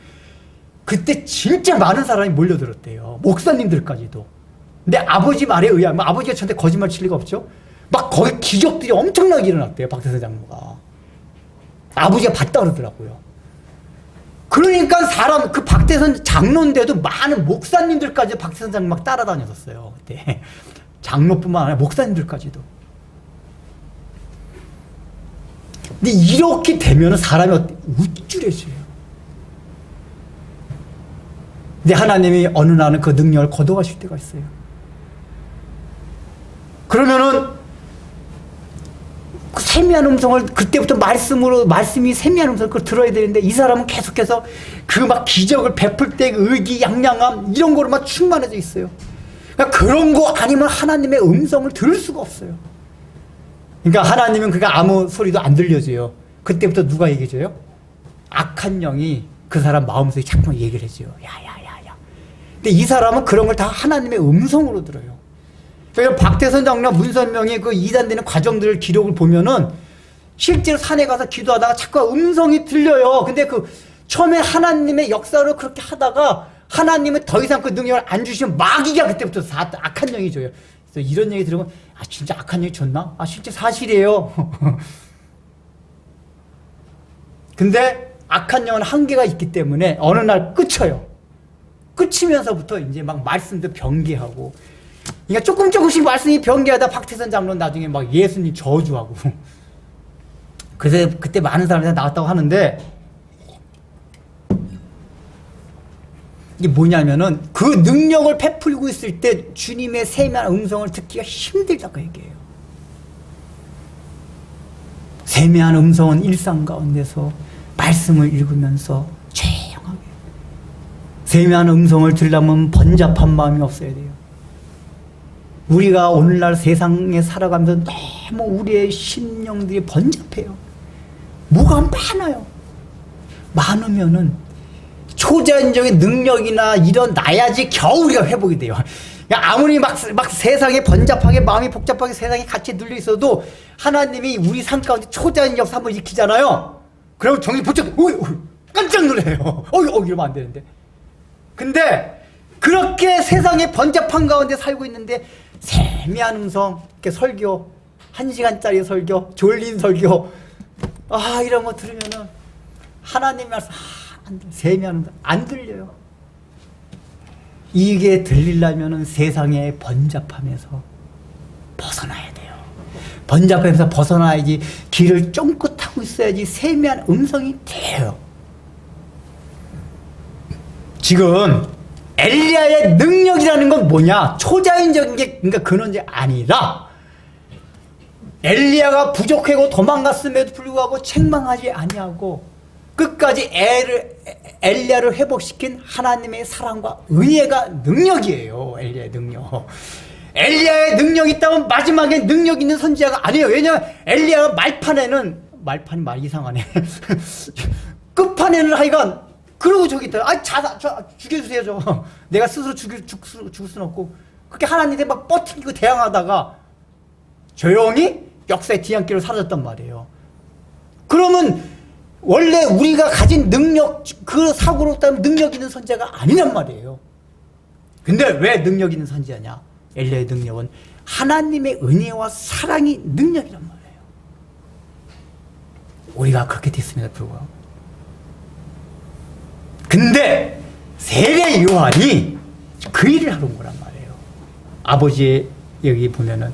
그때 진짜 많은 사람이 몰려들었대요. 목사님들까지도. 근데 아버지 말에 의하면, 아버지가 저한테 거짓말 칠 리가 없죠? 막 거기 기적들이 엄청나게 일어났대요. 박태선 장로가. 아버지가 봤다 그러더라고요. 그러니까 그 박태선 장로인데도 많은 목사님들까지 박태선 장로 막 따라다녔었어요. 그때. 장로뿐만 아니라 목사님들까지도. 근데 이렇게 되면 사람이 우쭐해져요. 근데 하나님이 어느 날은 그 능력을 거둬가실 때가 있어요. 그러면은 그 세미한 음성을 그때부터 말씀이 세미한 음성을 그걸 들어야 되는데 이 사람은 계속해서 그 막 기적을 베풀 때 의기양양함 이런 거로 막 충만해져 있어요. 그러니까 그런 거 아니면 하나님의 음성을 들을 수가 없어요. 그러니까 하나님은 그가 아무 소리도 안 들려줘요. 그때부터 누가 얘기해줘요? 악한 영이 그 사람 마음속에 자꾸만 얘기를 해줘요. 야야야야. 근데 이 사람은 그런 걸 다 하나님의 음성으로 들어요. 그래서 박태선 장로나 문선명이 그 이단되는 과정들을 기록을 보면은 실제로 산에 가서 기도하다가 자꾸 음성이 들려요. 근데 그 처음에 하나님의 역사로 그렇게 하다가 하나님은 더 이상 그 능력을 안 주시면 마귀가 그때부터 악한 영이 줘요. 그래서 이런 얘기 들으면 진짜 악한 영이 줬나? 실제 사실이에요. 근데 악한 영은 한계가 있기 때문에 어느 날 끝쳐요. 끝이면서부터 이제 막 말씀도 변개하고 그러니까 조금씩 말씀이 변개하다 박태선 장로는 나중에 막 예수님 저주하고 그래서 그때 많은 사람들이 나왔다고 하는데 이게 뭐냐면은 그 능력을 베풀고 있을 때 주님의 세미한 음성을 듣기가 힘들다고 얘기해요. 세미한 음성은 일상 가운데서 말씀을 읽으면서 조용하게. 세미한 음성을 들으려면 번잡한 마음이 없어야 돼요. 우리가 오늘날 세상에 살아가면서 너무 우리의 심령들이 번잡해요. 뭐가 많아요. 많으면은 초자연적인 능력이나 일어나야지 겨우 우리가 회복이 돼요. 그러니까 아무리 막 세상에 번잡하게 마음이 복잡하게 세상에 같이 눌려 있어도 하나님이 우리 삶 가운데 초자연 역사 한번 익히잖아요. 그러면 정신 번쩍 깜짝 놀래요. 이러면 안 되는데. 근데 그렇게 세상에 번잡한 가운데 살고 있는데 세미한 음성, 이렇게 설교 1시간짜리 설교, 졸린 설교 이런 거 들으면은 하나님 말씀 세미한 음성 안 들려요. 이게 들리려면은 세상의 번잡함에서 벗어나야 돼요. 번잡함에서 벗어나야지 길을 쫑긋하고 있어야지 세미한 음성이 돼요. 지금 엘리야의 능력이라는 건 뭐냐? 초자연적인 게 그러니까 근원이 아니라 엘리야가 부족하고 도망갔음에도 불구하고 책망하지 아니하고 끝까지 엘리야를 회복시킨 하나님의 사랑과 은혜가 능력이에요. 엘리야의 능력. 엘리야의 능력이 있다면 마지막에 능력 있는 선지자가 아니에요. 왜냐하면 엘리야가 말판이 말 이상하네. 끝판에는 하여간 그러고 저기 있다. 죽여주세요 저. 내가 스스로 죽을 수는 없고 그렇게 하나님한테 막 뻗팅기고 대항하다가 조용히 역사의 뒤안길로 사라졌단 말이에요. 그러면 원래 우리가 가진 능력, 그 사고로 따르면 능력 있는 선지자가 아니란 말이에요. 근데 왜 능력 있는 선지자냐? 엘리야의 능력은 하나님의 은혜와 사랑이 능력이란 말이에요. 우리가 그렇게 됐음에도 불구하고. 근데 세례 요한이 그 일을 하러 온 거란 말이에요. 아버지의 여기 보면은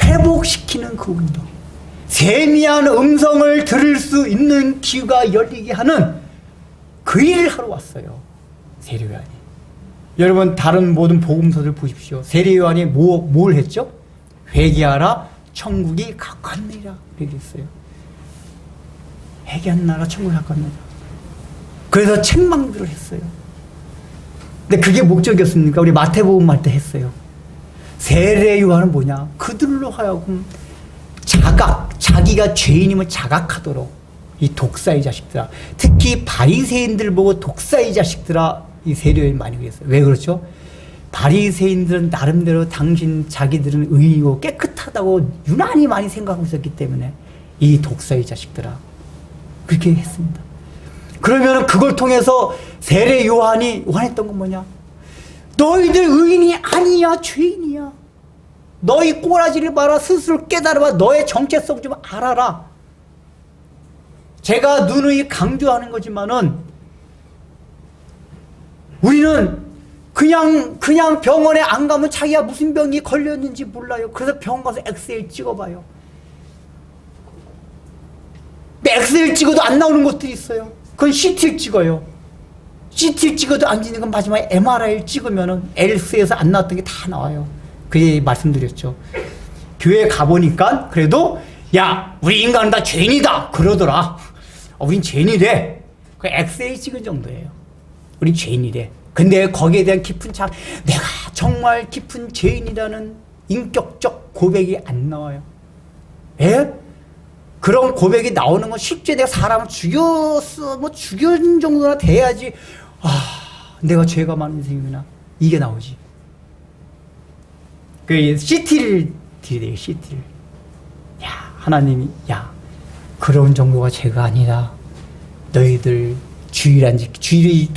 회복시키는 그 운동. 세미한 음성을 들을 수 있는 귀가 열리게 하는 그 일을 하러 왔어요. 세례 요한이. 여러분 다른 모든 복음서들 보십시오. 세례 요한이 뭘 했죠? 회개하라 천국이 가깝느니라 그랬어요. 회개한 나라 천국에 갈 겁니다. 그래서 책망들을 했어요. 근데 그게 목적이었습니까? 우리 마태복음 할 때 했어요. 세례 요한은 뭐냐? 그들로 하여금 자기가 죄인임을 자각하도록 이 독사의 자식들아, 특히 바리새인들 보고 독사의 자식들아, 이 세례 요한이 많이 그랬어요. 왜 그렇죠? 바리새인들은 나름대로 자기들은 의이고 깨끗하다고 유난히 많이 생각하고 있었기 때문에 이 독사의 자식들아 그렇게 했습니다. 그러면 그걸 통해서 세례 요한이 원했던 건 뭐냐? 너희들 의인이 아니야, 죄인이야. 너희 꼬라지를 봐라, 스스로 깨달아봐, 너의 정체성 좀 알아라. 제가 누누이 강조하는 거지만은 우리는 그냥 병원에 안 가면 자기가 무슨 병이 걸렸는지 몰라요. 그래서 병원 가서 엑스레이 찍어봐요. 엑스레이 찍어도 안 나오는 것들이 있어요. 그건 CT를 찍어요. CT를 찍어도 안 찍는 건 마지막에 MRI를 찍으면은 엘스에서 안 나왔던 게 다 나와요. 그게 말씀드렸죠. 교회 가보니까 그래도 야, 우리 인간은 다 죄인이다 그러더라. 우린 죄인이래. 그 엑스레이 찍은 정도예요. 우린 죄인이래. 근데 거기에 대한 깊은 내가 정말 깊은 죄인이라는 인격적 고백이 안 나와요. 예? 그런 고백이 나오는 건 쉽지. 내가 사람을 죽였어, 뭐 죽인 정도나 돼야지. 내가 죄가 많은 인생이구나. 이게 나오지. 그 CT를 드려야 CT를. 야, 하나님이 그런 정도가 죄가 아니다. 너희들 주일이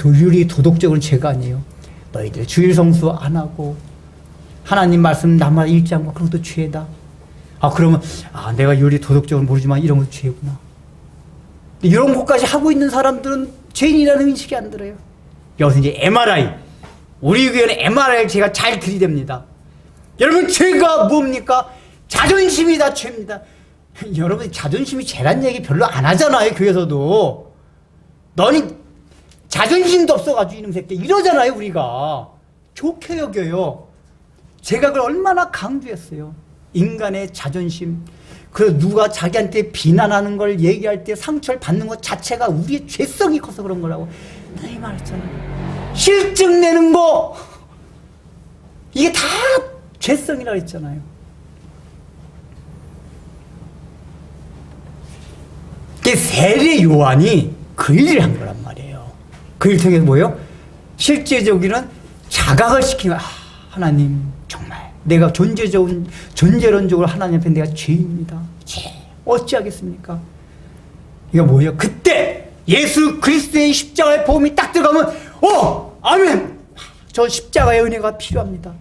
도덕적으로는 죄가 아니에요. 너희들 주일 성수 안 하고 하나님 말씀 나만 읽지 않고 그런 것도 죄다. 그러면 내가 요리 도덕적으로 모르지만 이런 것도 죄구나. 이런 것까지 하고 있는 사람들은 죄인이라는 인식이 안 들어요. 여기서 이제 MRI, 우리 교회는 MRI를 제가 잘 들이댑니다. 여러분, 죄가 뭡니까? 자존심이 다 죄입니다. 여러분, 자존심이 죄란 얘기 별로 안 하잖아요, 교회에서도. 너니 자존심도 없어가지고 이놈 새끼 이러잖아요, 우리가. 좋게 여겨요. 제가 그걸 얼마나 강조했어요. 인간의 자존심. 그래서 누가 자기한테 비난하는 걸 얘기할 때 상처를 받는 것 자체가 우리의 죄성이 커서 그런 거라고 늘 말했잖아요. 실증 내는 거 이게 다 죄성이라고 했잖아요. 세례 요한이 그 일을 한 거란 말이에요. 그 일 통해서 뭐예요? 실제적으로는 자각을 시키는 하나님 정말 내가 존재론적으로 하나님 앞에 내가 죄입니다. 어찌하겠습니까? 이거 뭐예요? 그때 예수 그리스도의 십자가의 복음이 딱 들어가면 아멘! 저 십자가의 은혜가 필요합니다.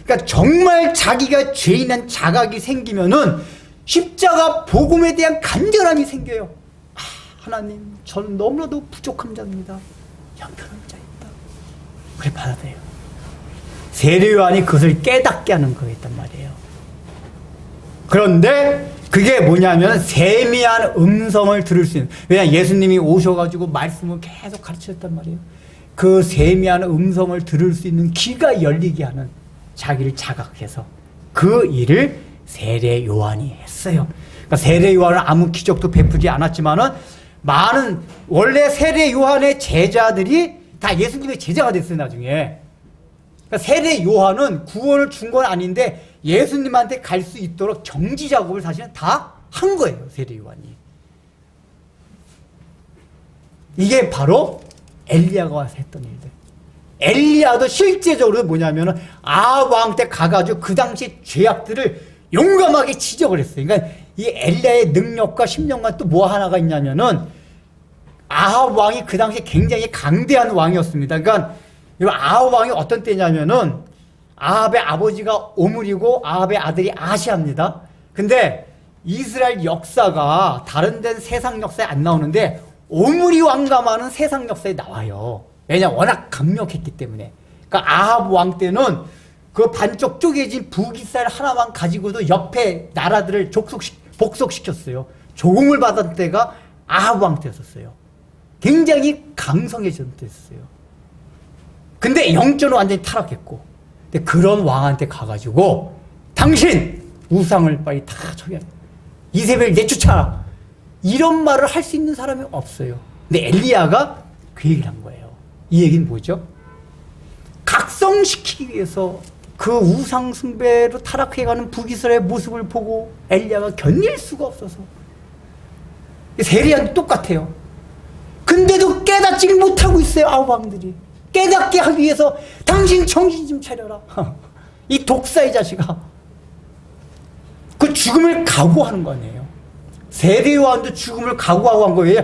그러니까 정말 자기가 죄인한 자각이 생기면은 십자가 복음에 대한 간절함이 생겨요. 하나님, 저는 너무나도 부족한 자입니다. 형편없는 자입니다. 그래 받아들여요. 세례 요한이 그것을 깨닫게 하는 거였단 말이에요. 그런데 그게 뭐냐면 세미한 음성을 들을 수 있는, 왜냐 예수님이 오셔가지고 말씀을 계속 가르치셨단 말이에요. 그 세미한 음성을 들을 수 있는 귀가 열리게 하는 자기를 자각해서 그 일을 세례 요한이 했어요. 그러니까 세례 요한은 아무 기적도 베푸지 않았지만은 많은 원래 세례 요한의 제자들이 다 예수님의 제자가 됐어요, 나중에. 그러니까 세례 요한은 구원을 준 건 아닌데 예수님한테 갈 수 있도록 정지 작업을 사실은 다 한 거예요, 세례 요한이. 이게 바로 엘리야가 와서 했던 일들. 엘리야도 실제적으로 뭐냐면은 아합 왕 때 가가지고 그 당시 죄악들을 용감하게 지적을 했어요. 그러니까 이 엘리야의 능력과 심령과 또 뭐 하나가 있냐면은 아합 왕이 그 당시에 굉장히 강대한 왕이었습니다. 그러니까 이 아합 왕이 어떤 때냐면은 아합의 아버지가 오므리고 아합의 아들이 아시아입니다. 근데 이스라엘 역사가 다른 데는 세상 역사에 안 나오는데 오므리 왕가만은 세상 역사에 나와요. 왜냐 워낙 강력했기 때문에. 그러니까 아합 왕 때는 그 반쪽 쪼개진 북이스라엘 하나만 가지고도 옆에 나라들을 복속시켰어요. 조공을 받은 때가 아합 왕 때였어요. 굉장히 강성해졌던 때였어요. 근데 영적으로 완전히 타락했고, 근데 그런 왕한테 가가지고 당신 우상을 빨리 다 처리하라. 이세벨 내쫓아라. 이런 말을 할 수 있는 사람이 없어요. 근데 엘리야가 그 얘기를 한 거예요. 이 얘기는 뭐죠? 각성시키기 위해서 그 우상 숭배로 타락해가는 북이스라엘의 모습을 보고 엘리야가 견딜 수가 없어서 세리야도 똑같아요. 근데도 깨닫지 못하고 있어요. 아우방들이 깨닫게 하기 위해서 당신 정신 좀 차려라. 이 독사의 자식아. 그 죽음을 각오하는 거 아니에요. 세례요한도 죽음을 각오하고 한 거예요.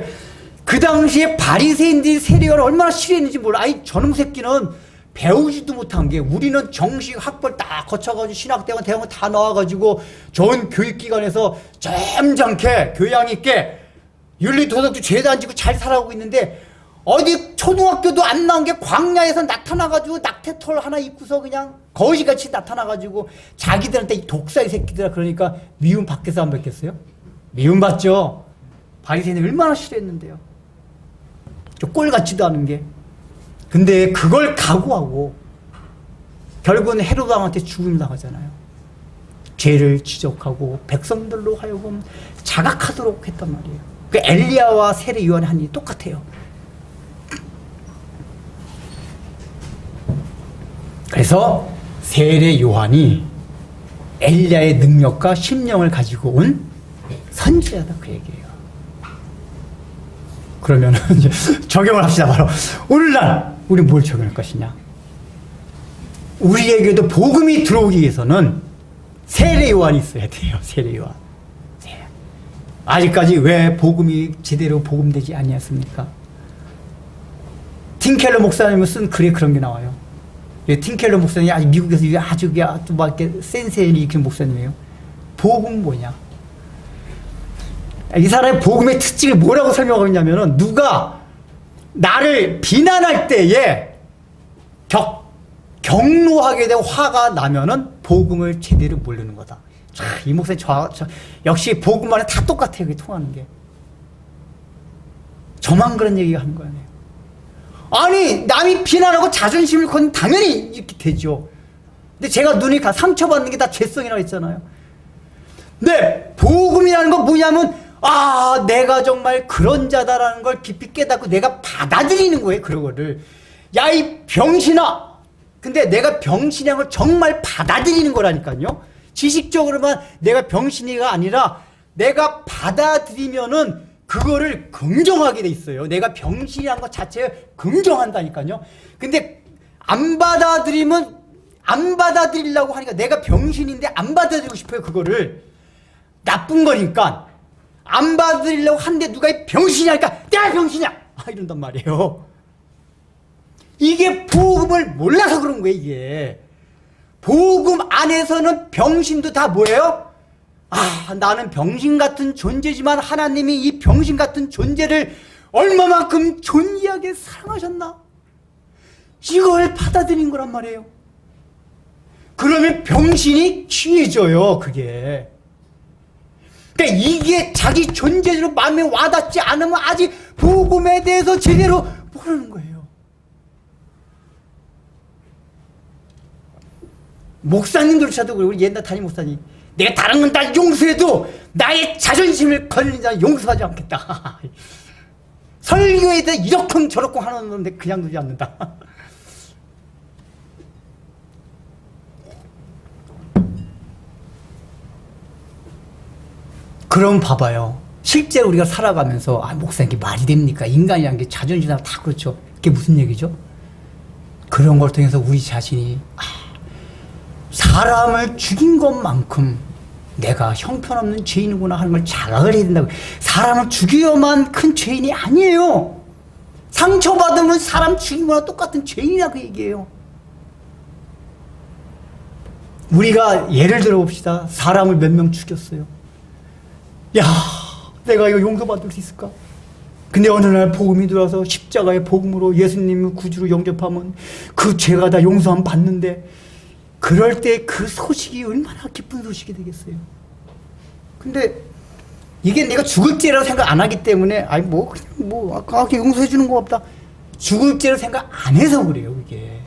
그 당시에 바리새인들이 세례요한을 얼마나 싫어했는지 몰라. 아니 저놈 새끼는 배우지도 못한 게, 우리는 정식 학벌 다 거쳐가지고 신학대학원 대학원 다 나와가지고 좋은 교육기관에서 점잖게 교양 있게 윤리도덕도 죄도 안 지고 잘 살아가고 있는데, 어디 초등학교도 안 나온 게 광야에서 나타나가지고 낙태털 하나 입고서 그냥 거지같이 나타나가지고 자기들한테 이 독사의 새끼들아 그러니까 미움 받겠어 안 받겠어요? 미움 받죠. 바리새인이 얼마나 싫어했는데요. 저 꼴 같지도 않은 게. 근데 그걸 각오하고 결국은 헤로드 왕한테 죽임 당하잖아요. 죄를 지적하고 백성들로 하여금 자각하도록 했단 말이에요. 그 엘리야와 세례 요한의 한 일이 똑같아요. 그래서 세례 요한이 엘리야의 능력과 심령을 가지고 온 선지자다 그 얘기예요. 그러면 이제 적용을 합시다. 바로 오늘날 우리 뭘 적용할 것이냐? 우리에게도 복음이 들어오기 위해서는 세례 요한이 있어야 돼요. 세례 요한. 아직까지 왜 복음이 제대로 복음되지 아니었습니까? 팀켈러 목사님이 쓴 글에 그런 게 나와요. 팀켈러 목사님이 아주 미국에서 아주 막 이렇게 센세이 익힌 목사님이에요. 복음 뭐냐? 이 사람의 복음의 특징을 뭐라고 설명하고 있냐면은, 누가 나를 비난할 때에 경로하게 되고 화가 나면은 복음을 제대로 모르는 거다. 자, 이 목사님 역시 복음 안에 다 똑같아요. 그게 통하는 게. 저만 그런 얘기가 하는 거 아니에요. 아니 남이 비난하고 자존심을 건 당연히 이렇게 되죠. 근데 제가 눈이 상처받는 게 다 죄성이라고 했잖아요. 근데 복음이라는 건 뭐냐면, 아 내가 정말 그런 자다라는 걸 깊이 깨닫고 내가 받아들이는 거예요. 그런 거를. 야 이 병신아. 근데 내가 병신이란 걸 정말 받아들이는 거라니까요. 지식적으로만 내가 병신이가 아니라 내가 받아들이면은 그거를 긍정하게 돼 있어요. 내가 병신이란 것 자체를 긍정한다니까요. 근데 안 받아들이려고 하니까, 내가 병신인데 안 받아들이고 싶어요. 그거를 나쁜 거니까 안 받아들이려고 하는데, 누가 병신이니까 내가 병신이야 이런단 말이에요. 이게 복음을 몰라서 그런 거예요. 이게 복음 안에서는 병신도 다 뭐예요? 아 나는 병신 같은 존재지만 하나님이 이 병신 같은 존재를 얼마만큼 존귀하게 사랑하셨나? 이걸 받아들인 거란 말이에요. 그러면 병신이 취해져요. 그게. 그러니까 이게 자기 존재로 마음에 와닿지 않으면 아직 복음에 대해서 제대로 모르는 거예요. 목사님들조차도 그리고 옛날 담임 목사님, 내가 다른 건 다 용서해도 나의 자존심을 걸린 자 용서하지 않겠다. 설교에 대해 이러쿵 저러쿵 하는데 그냥 두지 않는다. 그럼 봐봐요. 실제로 우리가 살아가면서, 아 목사님 이게 말이 됩니까? 인간이란 게 자존심이나 다 그렇죠. 그게 무슨 얘기죠? 그런 걸 통해서 우리 자신이 사람을 죽인 것만큼 내가 형편없는 죄인이구나 하는 걸 자각을 해야 된다고. 사람을 죽여야만 큰 죄인이 아니에요. 상처받으면 사람 죽인 거나 똑같은 죄인이라고 얘기해요. 우리가 예를 들어 봅시다. 사람을 몇 명 죽였어요. 야, 내가 이거 용서받을 수 있을까? 근데 어느 날 복음이 들어와서 십자가의 복음으로 예수님을 구주로 영접하면 그 죄가 다 용서함 받는데, 그럴 때 그 소식이 얼마나 기쁜 소식이 되겠어요. 근데 이게 내가 죽을 죄라고 생각 안 하기 때문에, 아니 아까 용서해 주는 거 없다, 죽을 죄로 생각 안 해서 그래요. 이게.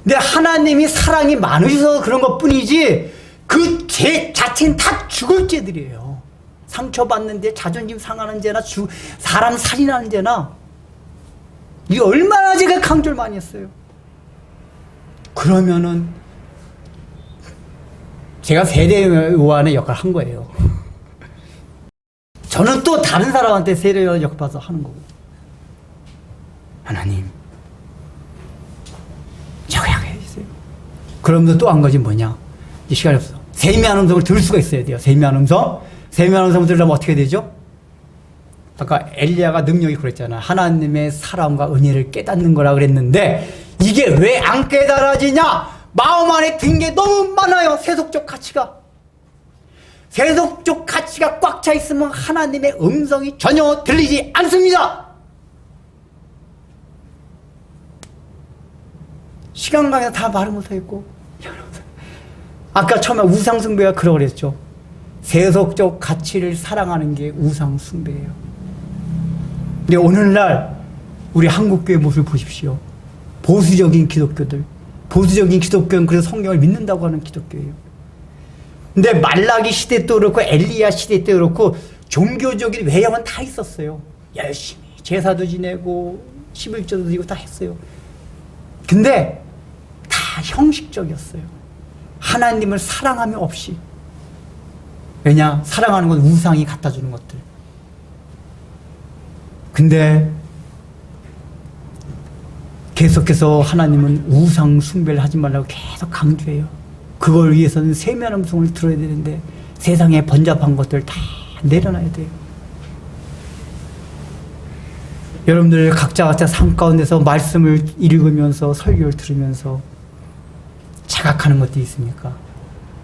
근데 하나님이 사랑이 많으셔서 그런 것 뿐이지 그 죄 자체는 다 죽을 죄들이에요. 상처받는 데, 자존심 상하는 데나, 사람 살인하는 데나, 이게 얼마나 제가 강조를 많이 했어요. 그러면은, 제가 세례 요한의 역할을 한 거예요. 저는 또 다른 사람한테 세례 요한 역할 봐서 하는 거고. 하나님, 저거 해주세요. 그러면서 또 한 가지 뭐냐? 이 시간이 없어. 세미한 음성을 들을 수가 있어야 돼요. 세미한 음성. 세미한 음성을 들으려면 어떻게 되죠? 아까 엘리야가 능력이 그랬잖아. 하나님의 사랑과 은혜를 깨닫는 거라 그랬는데, 이게 왜 안 깨달아지냐? 마음 안에 든 게 너무 많아요. 세속적 가치가. 세속적 가치가 꽉 차 있으면 하나님의 음성이 전혀 들리지 않습니다. 시간 강에서 다 말을 못하겠고, 아까 처음에 우상숭배가 그러고 그랬죠. 세속적 가치를 사랑하는 게 우상숭배예요. 근데 오늘날 우리 한국교회 모습을 보십시오. 보수적인 기독교들, 보수적인 기독교는 그래서 성경을 믿는다고 하는 기독교예요. 근데 말라기 시대 때도 그렇고 엘리야 시대 때도 그렇고 종교적인 외형은 다 있었어요. 열심히 제사도 지내고 11조도 드리고 다 했어요. 근데 다 형식적이었어요. 하나님을 사랑함이 없이. 왜냐? 사랑하는 건 우상이 갖다 주는 것들. 근데 계속해서 하나님은 우상 숭배를 하지 말라고 계속 강조해요. 그걸 위해서는 세미한 음성을 들어야 되는데 세상에 번잡한 것들 다 내려놔야 돼요. 여러분들 각자 삶 가운데서 말씀을 읽으면서 설교를 들으면서 자각하는 것도 있습니까?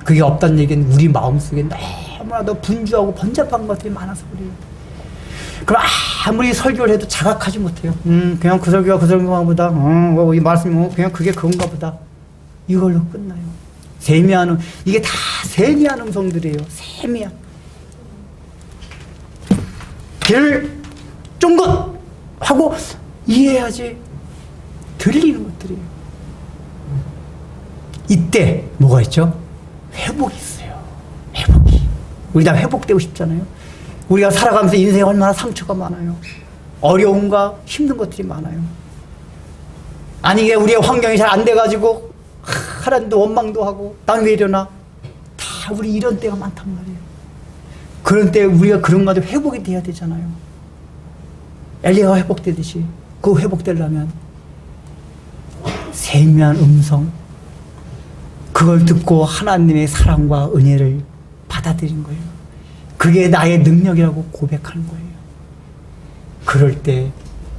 그게 없다는 얘기는 우리 마음속에 너무나도 분주하고 번잡한 것들이 많아서 그래요. 그럼 아무리 설교를 해도 자각하지 못해요. 그냥 그 설교가 그 설교가 보다, 이 말씀이 그냥 그게 그건가 보다. 이걸로 끝나요. 세미한, 이게 다 세미한 음성들이에요. 세미한. 귀를 쫑긋 하고 이해해야지 들리는 것들이에요. 이때 뭐가 있죠? 회복이 있어요. 회복이. 우리 다 회복되고 싶잖아요. 우리가 살아가면서 인생에 얼마나 상처가 많아요. 어려움과 힘든 것들이 많아요. 아니 이게 우리의 환경이 잘 안 돼가지고 하나님도 원망도 하고 난 왜 이러나? 다 우리 이런 때가 많단 말이에요. 그런 때 우리가 그런 가지고 회복이 돼야 되잖아요. 엘리야가 회복되듯이 그 회복되려면 세미한 음성, 그걸 듣고 하나님의 사랑과 은혜를 받아들인 거예요. 그게 나의 능력이라고 고백하는 거예요. 그럴 때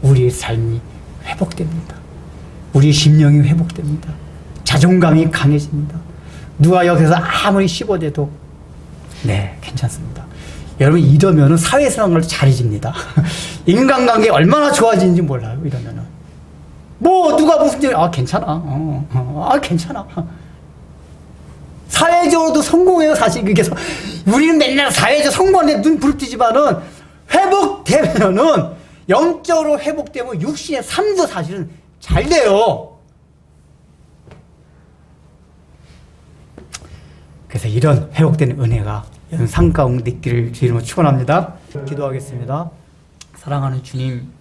우리의 삶이 회복됩니다. 우리의 심령이 회복됩니다. 자존감이 강해집니다. 누가 여기서 아무리 씹어대도 네, 괜찮습니다. 여러분 이러면은 사회생활을 잘해집니다. 인간관계 얼마나 좋아지는지 몰라요. 이러면은 뭐 누가 무슨 일 괜찮아. 괜찮아. 사회적으로도 성공해요. 사실 그게 우리는 맨날 사회적 성공에 눈 부릅뜨지만은 회복되면은 영적으로 회복되면 육신의 삶도 사실은 잘 돼요. 그래서 이런 회복되는 은혜가 이런 삶 가운데 있기를 주님으로 축원합니다. 기도하겠습니다. 사랑하는 주님,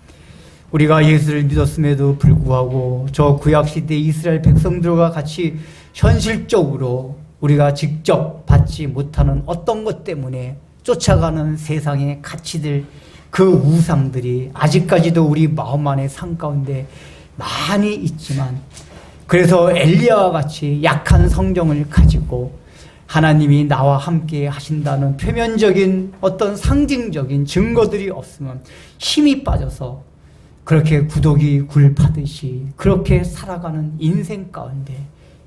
우리가 예수를 믿었음에도 불구하고 저 구약시대 이스라엘 백성들과 같이 현실적으로 우리가 직접 받지 못하는 어떤 것 때문에 쫓아가는 세상의 가치들, 그 우상들이 아직까지도 우리 마음 안에 삶 가운데 많이 있지만, 그래서 엘리야와 같이 약한 성정을 가지고 하나님이 나와 함께 하신다는 표면적인 어떤 상징적인 증거들이 없으면 힘이 빠져서 그렇게 구더기 굴 파듯이 그렇게 살아가는 인생 가운데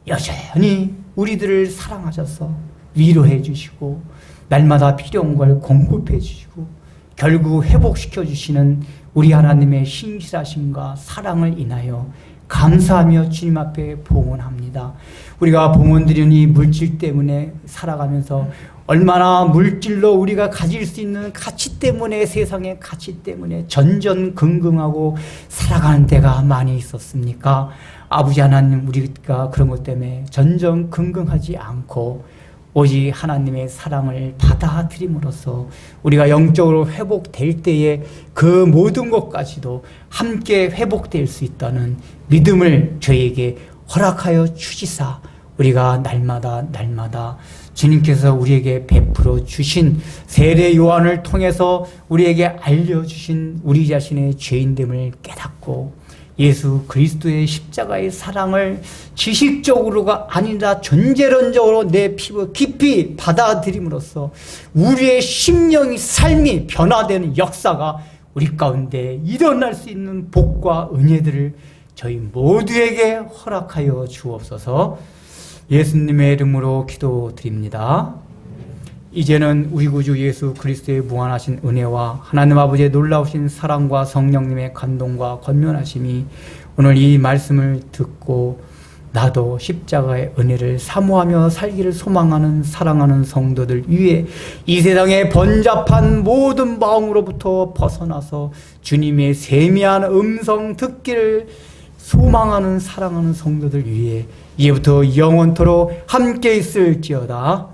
여전히 우리들을 사랑하셔서 위로해 주시고 날마다 필요한 걸 공급해 주시고 결국 회복시켜 주시는 우리 하나님의 신실하심과 사랑을 인하여 감사하며 주님 앞에 봉헌합니다. 우리가 봉헌드리는 이 물질 때문에 살아가면서 얼마나 물질로 우리가 가질 수 있는 가치 때문에, 세상의 가치 때문에 전전긍긍하고 살아가는 때가 많이 있었습니까? 아버지 하나님, 우리가 그런 것 때문에 전전긍긍하지 않고 오직 하나님의 사랑을 받아들임으로써 우리가 영적으로 회복될 때에 그 모든 것까지도 함께 회복될 수 있다는 믿음을 저에게 허락하여 주시사 우리가 날마다 주님께서 우리에게 베풀어 주신 세례 요한을 통해서 우리에게 알려주신 우리 자신의 죄인됨을 깨닫고 예수 그리스도의 십자가의 사랑을 지식적으로가 아니라 전제론적으로 내 피부 깊이 받아들임으로써 우리의 심령이 삶이 변화되는 역사가 우리 가운데 일어날 수 있는 복과 은혜들을 저희 모두에게 허락하여 주옵소서. 예수님의 이름으로 기도드립니다. 이제는 우리 구주 예수 그리스도의 무한하신 은혜와 하나님 아버지의 놀라우신 사랑과 성령님의 감동과 권면하심이 오늘 이 말씀을 듣고 나도 십자가의 은혜를 사모하며 살기를 소망하는 사랑하는 성도들 위해 이 세상의 번잡한 모든 마음으로부터 벗어나서 주님의 세미한 음성 듣기를 소망하는 사랑하는 성도들 위해 이제부터 영원토록 함께 있을지어다.